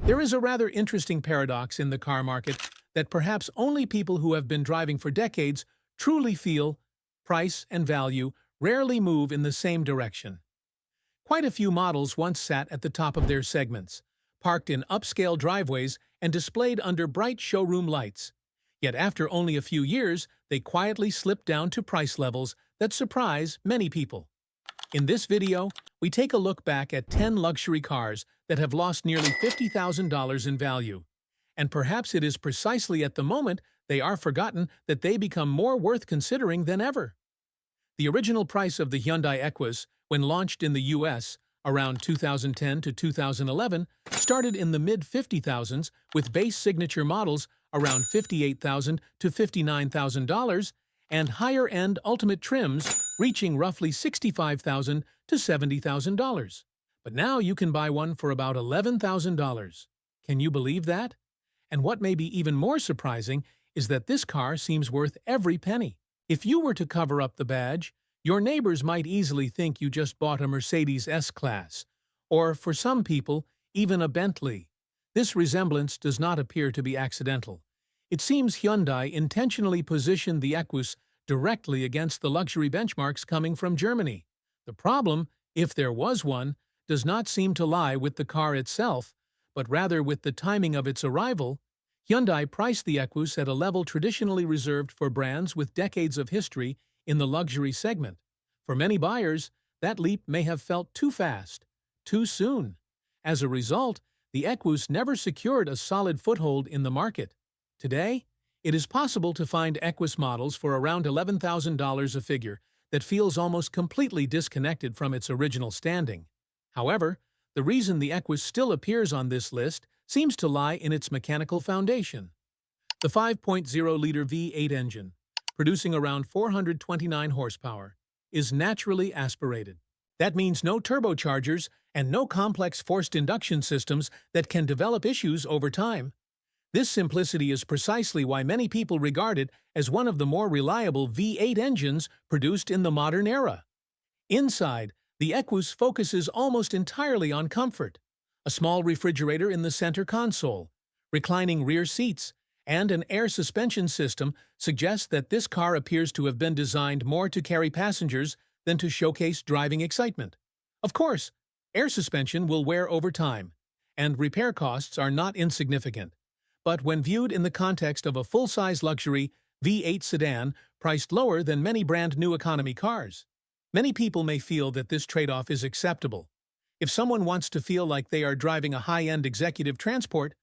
There is a rather interesting paradox in the car market that perhaps only people who have been driving for decades truly feel. Price and value rarely move in the same direction. Quite a few models once sat at the top of their segments, parked in upscale driveways and displayed under bright showroom lights. Yet after only a few years, they quietly slipped down to price levels that surprise many people. In this video, we take a look back at 10 luxury cars that have lost nearly $50,000 in value. And perhaps it is precisely at the moment they are forgotten that they become more worth considering than ever. The original price of the Hyundai Equus, when launched in the US around 2010 to 2011, started in the mid-50,000s with base signature models around $58,000 to $59,000 and higher-end ultimate trims reaching roughly $65,000 to $70,000. But now you can buy one for about $11,000. Can you believe that? And what may be even more surprising is that this car seems worth every penny. If you were to cover up the badge, your neighbors might easily think you just bought a Mercedes S-Class, or, for some people, even a Bentley. This resemblance does not appear to be accidental. It seems Hyundai intentionally positioned the Equus directly against the luxury benchmarks coming from Germany. The problem, if there was one, does not seem to lie with the car itself, but rather with the timing of its arrival. Hyundai priced the Equus at a level traditionally reserved for brands with decades of history in the luxury segment. For many buyers, that leap may have felt too fast, too soon. As a result, the Equus never secured a solid foothold in the market. Today, it is possible to find Equus models for around $11,000, a figure that feels almost completely disconnected from its original standing. However, the reason the Equus still appears on this list seems to lie in its mechanical foundation. The 5.0-liter V8 engine, producing around 429 horsepower, is naturally aspirated. That means no turbochargers and no complex forced induction systems that can develop issues over time. This simplicity is precisely why many people regard it as one of the more reliable V8 engines produced in the modern era. Inside, the Equus focuses almost entirely on comfort. A small refrigerator in the center console, reclining rear seats, and an air suspension system suggest that this car appears to have been designed more to carry passengers than to showcase driving excitement. Of course, air suspension will wear over time, and repair costs are not insignificant. But when viewed in the context of a full-size luxury V8 sedan priced lower than many brand-new economy cars, many people may feel that this trade-off is acceptable. If someone wants to feel like they are driving a high-end executive transport,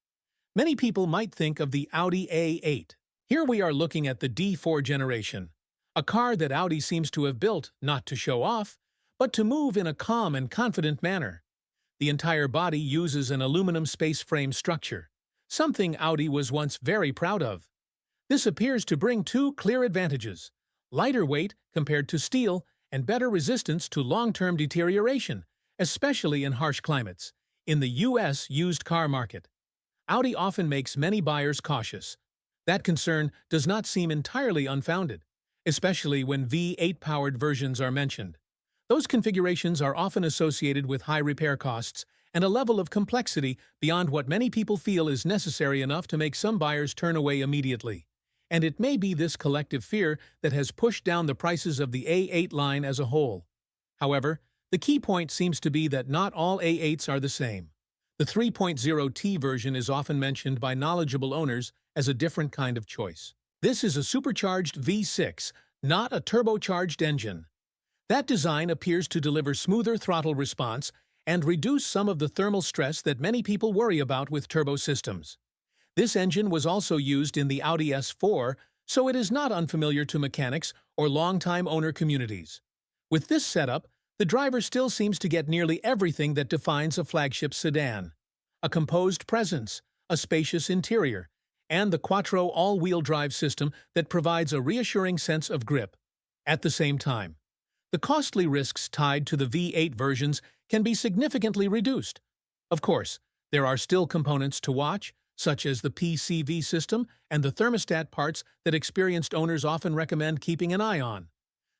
many people might think of the Audi A8. Here we are looking at the D4 generation, a car that Audi seems to have built not to show off, but to move in a calm and confident manner. The entire body uses an aluminum space frame structure, something Audi was once very proud of. This appears to bring two clear advantages: lighter weight compared to steel and better resistance to long-term deterioration, especially in harsh climates. In the U.S. used car market, Audi often makes many buyers cautious. That concern does not seem entirely unfounded, especially when V8-powered versions are mentioned. Those configurations are often associated with high repair costs and a level of complexity beyond what many people feel is necessary enough to make some buyers turn away immediately. And it may be this collective fear that has pushed down the prices of the A8 line as a whole. However, the key point seems to be that not all A8s are the same. The 3.0T version is often mentioned by knowledgeable owners as a different kind of choice. This is a supercharged V6, not a turbocharged engine. That design appears to deliver smoother throttle response and reduce some of the thermal stress that many people worry about with turbo systems. This engine was also used in the Audi S4, so it is not unfamiliar to mechanics or longtime owner communities. With this setup, the driver still seems to get nearly everything that defines a flagship sedan: a composed presence, a spacious interior, and the Quattro all-wheel drive system that provides a reassuring sense of grip. At the same time, the costly risks tied to the V8 versions can be significantly reduced. Of course, there are still components to watch, such as the PCV system and the thermostat parts that experienced owners often recommend keeping an eye on.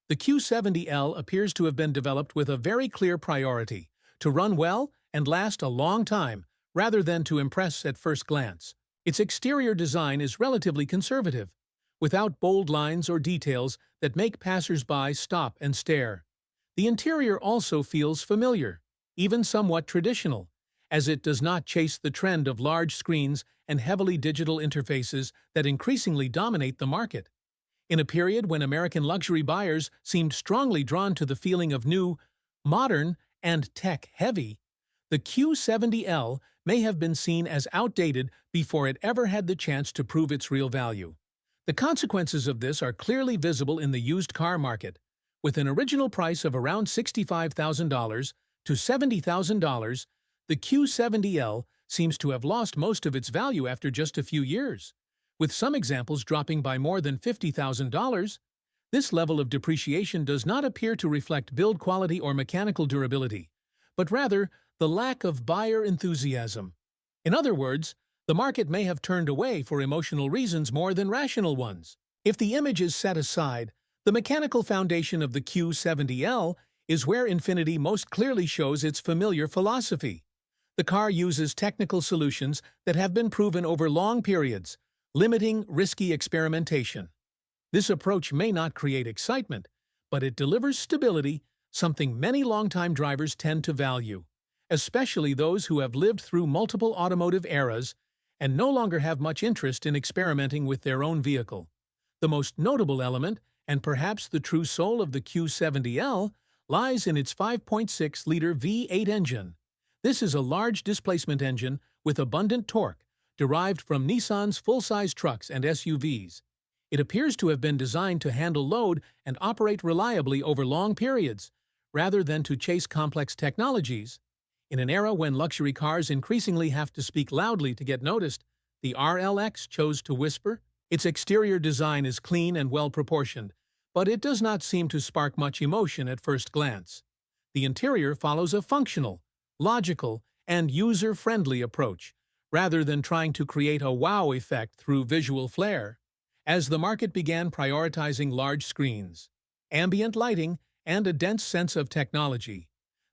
The Q70L appears to have been developed with a very clear priority: to run well and last a long time, rather than to impress at first glance. Its exterior design is relatively conservative, without bold lines or details that make passers-by stop and stare. The interior also feels familiar, even somewhat traditional, as it does not chase the trend of large screens and heavily digital interfaces that increasingly dominate the market. In a period when American luxury buyers seemed strongly drawn to the feeling of new, modern, and tech-heavy, the Q70L may have been seen as outdated before it ever had the chance to prove its real value. The consequences of this are clearly visible in the used car market. With an original price of around $65,000 to $70,000, the Q70L seems to have lost most of its value after just a few years, with some examples dropping by more than $50,000. This level of depreciation does not appear to reflect build quality or mechanical durability, but rather the lack of buyer enthusiasm. In other words, the market may have turned away for emotional reasons more than rational ones. If the image is set aside, the mechanical foundation of the Q70L is where Infiniti most clearly shows its familiar philosophy. The car uses technical solutions that have been proven over long periods, limiting risky experimentation. This approach may not create excitement, but it delivers stability, something many longtime drivers tend to value, especially those who have lived through multiple automotive eras and no longer have much interest in experimenting with their own vehicle. The most notable element, and perhaps the true soul of the Q70L, lies in its 5.6-liter V8 engine. This is a large displacement engine with abundant torque, derived from Nissan's full-size trucks and SUVs. It appears to have been designed to handle load and operate reliably over long periods, rather than to chase complex technologies. In an era when luxury cars increasingly have to speak loudly to get noticed, the RLX chose to whisper. Its exterior design is clean and well-proportioned, but it does not seem to spark much emotion at first glance. The interior follows a functional, logical, and user-friendly approach, rather than trying to create a wow effect through visual flair. As the market began prioritizing large screens, ambient lighting, and a dense sense of technology,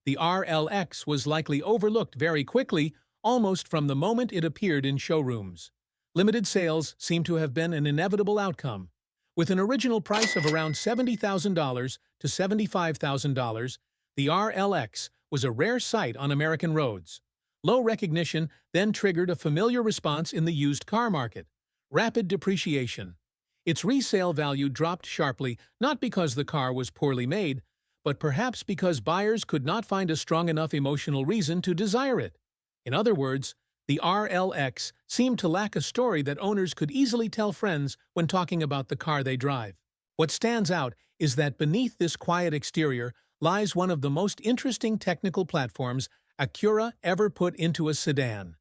the RLX was likely overlooked very quickly, almost from the moment it appeared in showrooms. Limited sales seem to have been an inevitable outcome. With an original price of around $70,000 to $75,000, the RLX was a rare sight on American roads. Low recognition then triggered a familiar response in the used car market: rapid depreciation. Its resale value dropped sharply, not because the car was poorly made, but perhaps because buyers could not find a strong enough emotional reason to desire it. In other words, the RLX seemed to lack a story that owners could easily tell friends when talking about the car they drive. What stands out is that beneath this quiet exterior lies one of the most interesting technical platforms Acura ever put into a sedan.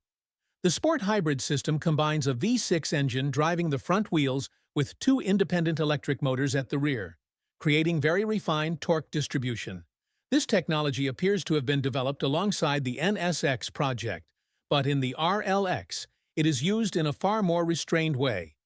The sport hybrid system combines a V6 engine driving the front wheels with two independent electric motors at the rear, creating very refined torque distribution. This technology appears to have been developed alongside the NSX project, but in the RLX, it is used in a far more restrained way.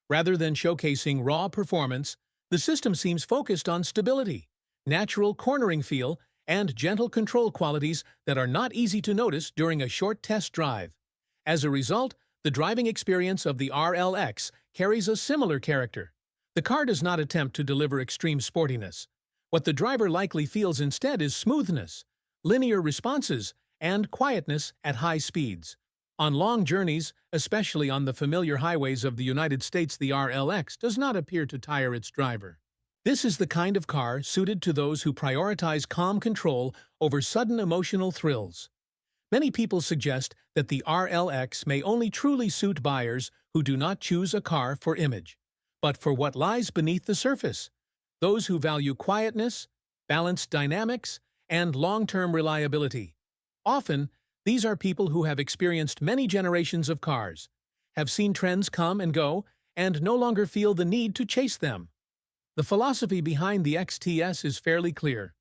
Rather than showcasing raw performance, the system seems focused on stability, natural cornering feel, and gentle control qualities that are not easy to notice during a short test drive. As a result, the driving experience of the RLX carries a similar character. The car does not attempt to deliver extreme sportiness. What the driver likely feels instead is smoothness, linear responses, and quietness at high speeds. On long journeys, especially on the familiar highways of the United States, the RLX does not appear to tire its driver. This is the kind of car suited to those who prioritize calm control over sudden emotional thrills. Many people suggest that the RLX may only truly suit buyers who do not choose a car for image, but for what lies beneath the surface: those who value quietness, balanced dynamics, and long-term reliability. Often, these are people who have experienced many generations of cars, have seen trends come and go, and no longer feel the need to chase them. The philosophy behind the XTS is fairly clear.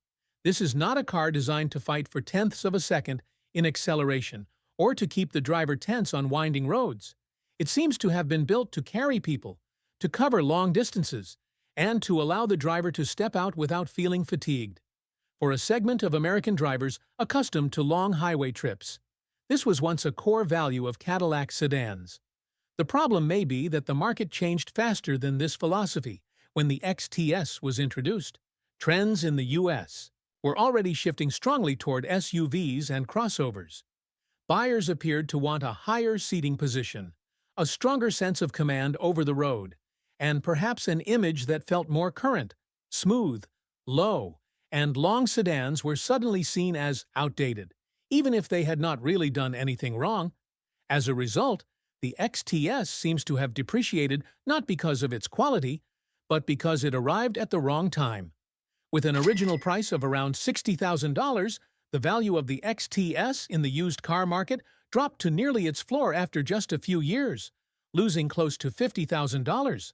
This is not a car designed to fight for tenths of a second in acceleration or to keep the driver tense on winding roads. It seems to have been built to carry people, to cover long distances, and to allow the driver to step out without feeling fatigued. For a segment of American drivers accustomed to long highway trips, This was once a core value of Cadillac sedans. The problem may be that the market changed faster than this philosophy when the XTS was introduced. Trends in the U.S. were already shifting strongly toward SUVs and crossovers. Buyers appeared to want a higher seating position, a stronger sense of command over the road, and perhaps an image that felt more current, smooth, low, and long sedans were suddenly seen as outdated, even if they had not really done anything wrong. As a result, the XTS seems to have depreciated not because of its quality, but because it arrived at the wrong time. With an original price of around $60,000, the value of the XTS in the used car market dropped to nearly its floor after just a few years, losing close to $50,000.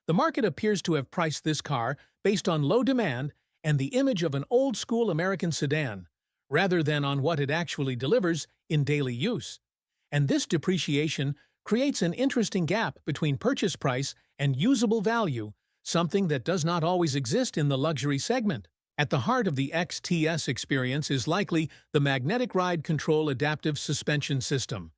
The market appears to have priced this car based on low demand and the image of an old-school American sedan, rather than on what it actually delivers in daily use. And this depreciation creates an interesting gap between purchase price and usable value, something that does not always exist in the luxury segment. At the heart of the XTS experience is likely the magnetic ride control adaptive suspension system.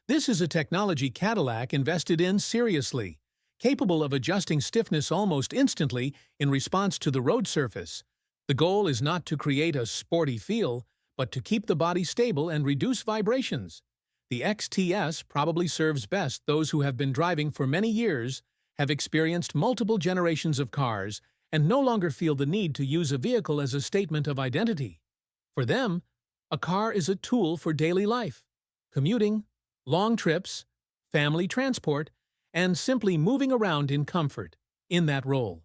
This is a technology Cadillac invested in seriously, capable of adjusting stiffness almost instantly in response to the road surface. The goal is not to create a sporty feel, but to keep the body stable and reduce vibrations. The XTS probably serves best those who have been driving for many years, have experienced multiple generations of cars, and no longer feel the need to use a vehicle as a statement of identity. For them, a car is a tool for daily life, commuting, long trips, family transport, and simply moving around in comfort. In that role,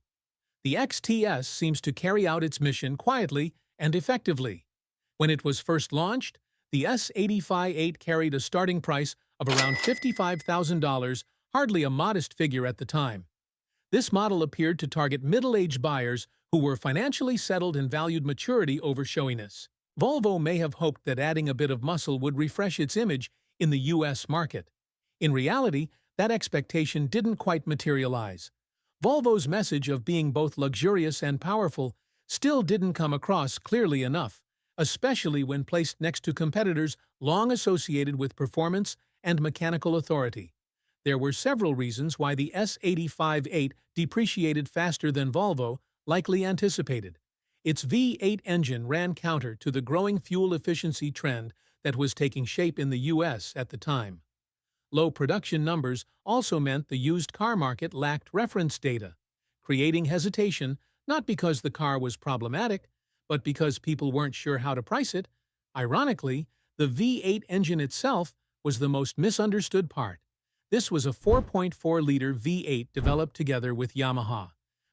the XTS seems to carry out its mission quietly and effectively. When it was first launched, the S80 V8 carried a starting price of around $55,000, hardly a modest figure at the time. This model appeared to target middle-aged buyers who were financially settled and valued maturity over showiness. Volvo may have hoped that adding a bit of muscle would refresh its image in the U.S. market. In reality, that expectation didn't quite materialize. Volvo's message of being both luxurious and powerful still didn't come across clearly enough, especially when placed next to competitors long associated with performance and mechanical authority. There were several reasons why the S80 V8 depreciated faster than Volvo likely anticipated. Its V8 engine ran counter to the growing fuel efficiency trend that was taking shape in the U.S. at the time. Low production numbers also meant the used car market lacked reference data, creating hesitation not because the car was problematic, but because people weren't sure how to price it. Ironically, the V8 engine itself was the most misunderstood part. This was a 4.4-liter V8 developed together with Yamaha,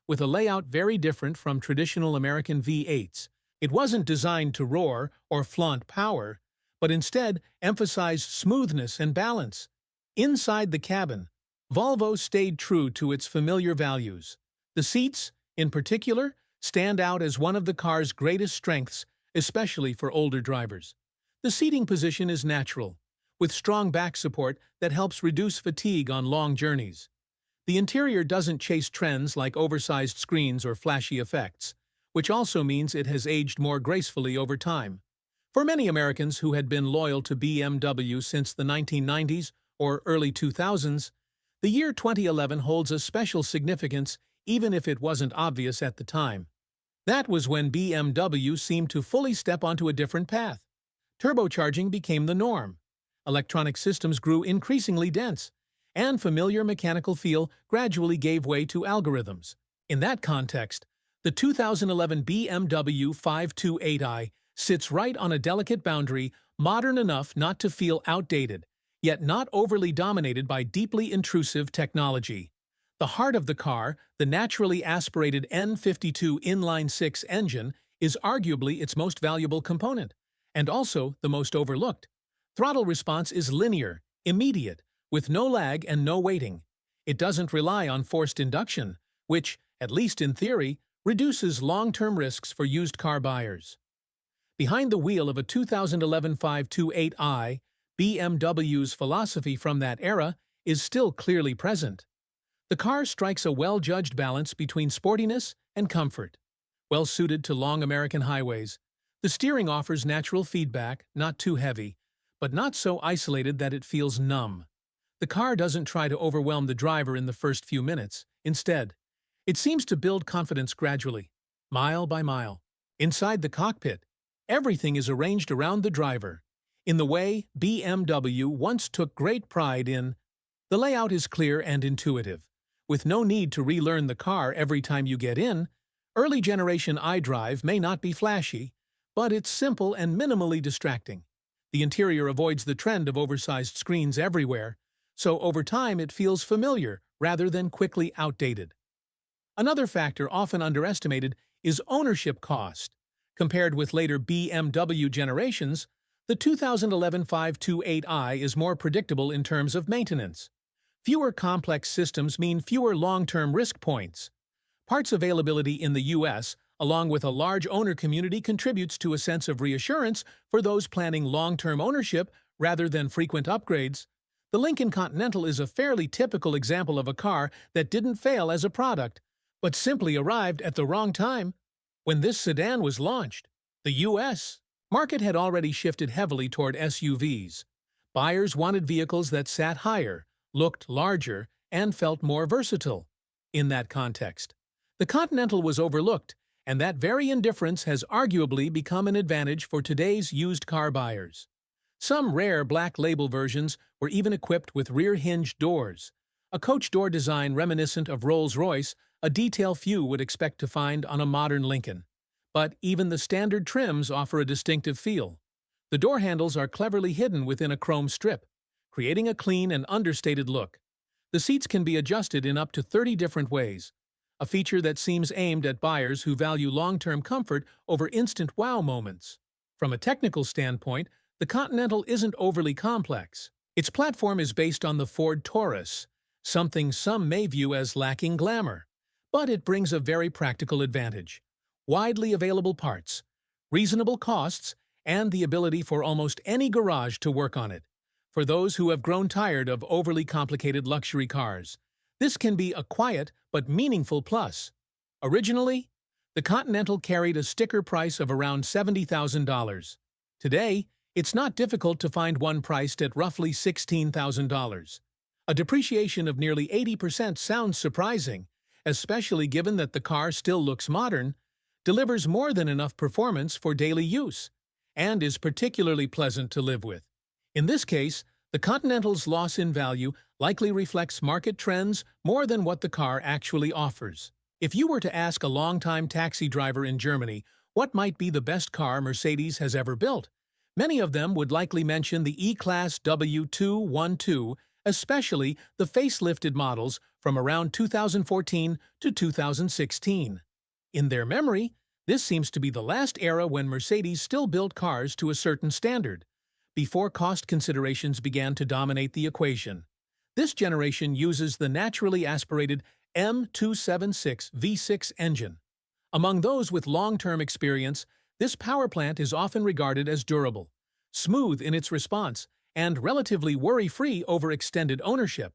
with a layout very different from traditional American V8s. It wasn't designed to roar or flaunt power, but instead emphasized smoothness and balance. Inside the cabin, Volvo stayed true to its familiar values. The seats, in particular, stand out as one of the car's greatest strengths, especially for older drivers. The seating position is natural, with strong back support that helps reduce fatigue on long journeys. The interior doesn't chase trends like oversized screens or flashy effects, which also means it has aged more gracefully over time. For many Americans who had been loyal to BMW since the 1990s or early 2000s, the year 2011 holds a special significance even if it wasn't obvious at the time. That was when BMW seemed to fully step onto a different path. Turbocharging became the norm. Electronic systems grew increasingly dense, and familiar mechanical feel gradually gave way to algorithms. In that context, the 2011 BMW 528i sits right on a delicate boundary, modern enough not to feel outdated, yet not overly dominated by deeply intrusive technology. The heart of the car, the naturally aspirated N52 inline-six engine, is arguably its most valuable component, and also the most overlooked. Throttle response is linear, immediate, with no lag and no waiting. It doesn't rely on forced induction, which, at least in theory, reduces long-term risks for used car buyers. Behind the wheel of a 2011 528i, BMW's philosophy from that era is still clearly present. The car strikes a well-judged balance between sportiness and comfort. Well suited to long American highways, the steering offers natural feedback, not too heavy, but not so isolated that it feels numb. The car doesn't try to overwhelm the driver in the first few minutes. Instead, it seems to build confidence gradually, mile by mile. Inside the cockpit, everything is arranged around the driver, in the way BMW once took great pride in. The layout is clear and intuitive, with no need to relearn the car every time you get in. Early generation iDrive may not be flashy, but it's simple and minimally distracting. The interior avoids the trend of oversized screens everywhere, so over time it feels familiar rather than quickly outdated. Another factor often underestimated is ownership cost. Compared with later BMW generations, the 2011 528i is more predictable in terms of maintenance. Fewer complex systems mean fewer long-term risk points. Parts availability in the U.S., along with a large owner community, contributes to a sense of reassurance for those planning long-term ownership rather than frequent upgrades. The Lincoln Continental is a fairly typical example of a car that didn't fail as a product, but simply arrived at the wrong time. When this sedan was launched, the U.S. market had already shifted heavily toward SUVs. Buyers wanted vehicles that sat higher, looked larger, and felt more versatile. In that context, the Continental was overlooked, and that very indifference has arguably become an advantage for today's used car buyers. Some rare black label versions were even equipped with rear-hinged doors, a coach door design reminiscent of Rolls-Royce, a detail few would expect to find on a modern Lincoln. But even the standard trims offer a distinctive feel. The door handles are cleverly hidden within a chrome strip, creating a clean and understated look. The seats can be adjusted in up to 30 different ways, a feature that seems aimed at buyers who value long-term comfort over instant wow moments. From a technical standpoint, the Continental isn't overly complex. Its platform is based on the Ford Taurus, something some may view as lacking glamour. But it brings a very practical advantage: widely available parts, reasonable costs, and the ability for almost any garage to work on it. For those who have grown tired of overly complicated luxury cars, this can be a quiet but meaningful plus. Originally, the Continental carried a sticker price of around $70,000. Today, it's not difficult to find one priced at roughly $16,000. A depreciation of nearly 80% sounds surprising, especially given that the car still looks modern, delivers more than enough performance for daily use, and is particularly pleasant to live with. In this case, the Continental's loss in value likely reflects market trends more than what the car actually offers. If you were to ask a longtime taxi driver in Germany what might be the best car Mercedes has ever built, many of them would likely mention the E-Class W212, especially the facelifted models from around 2014 to 2016. In their memory, this seems to be the last era when Mercedes still built cars to a certain standard, before cost considerations began to dominate the equation. This generation uses the naturally aspirated M276 V6 engine. Among those with long-term experience, this power plant is often regarded as durable, smooth in its response, and relatively worry-free over extended ownership.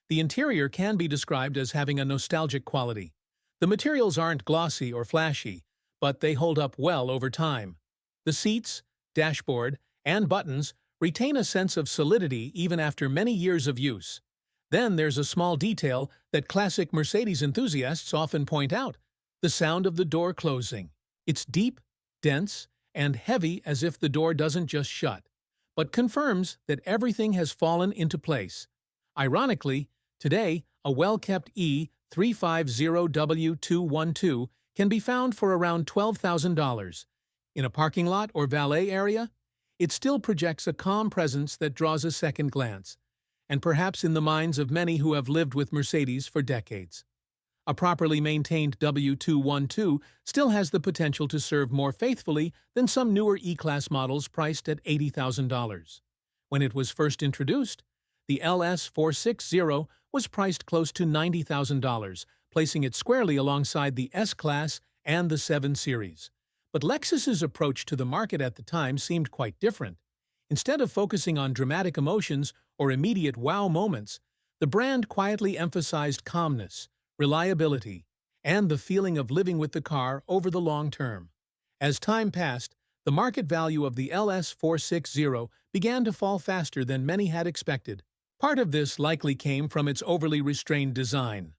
The interior can be described as having a nostalgic quality. The materials aren't glossy or flashy, but they hold up well over time. The seats, dashboard, and buttons retain a sense of solidity even after many years of use. Then there's a small detail that classic Mercedes enthusiasts often point out: the sound of the door closing. It's deep, dense, and heavy, as if the door doesn't just shut, but confirms that everything has fallen into place. Ironically, today, a well-kept E350W212 can be found for around $12,000. In a parking lot or valet area, it still projects a calm presence that draws a second glance, and perhaps in the minds of many who have lived with Mercedes for decades. A properly maintained W212 still has the potential to serve more faithfully than some newer E-Class models priced at $80,000. When it was first introduced, the LS460 was priced close to $90,000, placing it squarely alongside the S-Class and the 7 Series. But Lexus's approach to the market at the time seemed quite different. Instead of focusing on dramatic emotions or immediate wow moments, the brand quietly emphasized calmness, reliability, and the feeling of living with the car over the long term. As time passed, the market value of the LS460 began to fall faster than many had expected. Part of this likely came from its overly restrained design.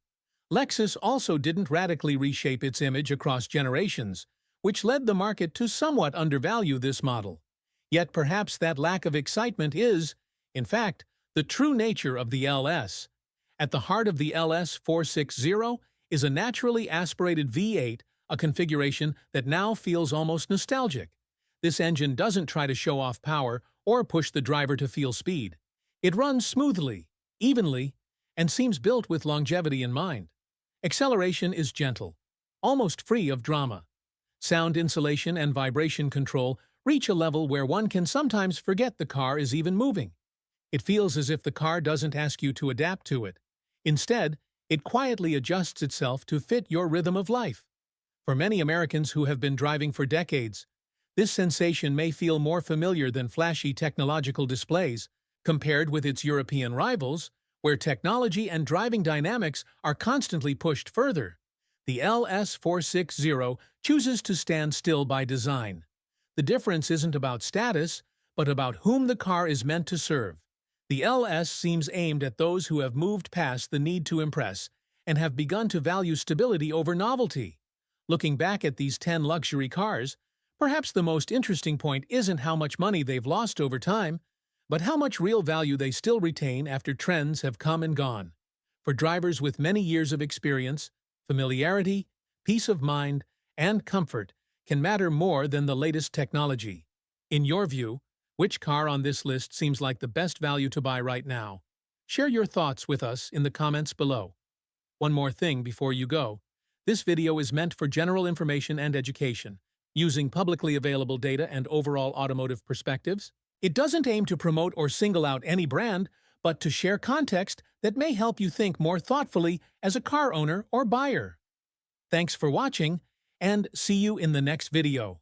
Lexus also didn't radically reshape its image across generations, which led the market to somewhat undervalue this model. Yet perhaps that lack of excitement is, in fact, the true nature of the LS. At the heart of the LS460 is a naturally aspirated V8, a configuration that now feels almost nostalgic. This engine doesn't try to show off power or push the driver to feel speed. It runs smoothly, evenly, and seems built with longevity in mind. Acceleration is gentle, almost free of drama. Sound insulation and vibration control reach a level where one can sometimes forget the car is even moving. It feels as if the car doesn't ask you to adapt to it. Instead, it quietly adjusts itself to fit your rhythm of life. For many Americans who have been driving for decades, this sensation may feel more familiar than flashy technological displays, compared with its European rivals, where technology and driving dynamics are constantly pushed further. The LS460 chooses to stand still by design. The difference isn't about status, but about whom the car is meant to serve. The LS seems aimed at those who have moved past the need to impress and have begun to value stability over novelty. Looking back at these 10 luxury cars, perhaps the most interesting point isn't how much money they've lost over time, but how much real value they still retain after trends have come and gone. For drivers with many years of experience, familiarity, peace of mind, and comfort can matter more than the latest technology. In your view, which car on this list seems like the best value to buy right now? Share your thoughts with us in the comments below. One more thing before you go. This video is meant for general information and education, using publicly available data and overall automotive perspectives. It doesn't aim to promote or single out any brand, but to share context that may help you think more thoughtfully as a car owner or buyer. Thanks for watching, and see you in the next video.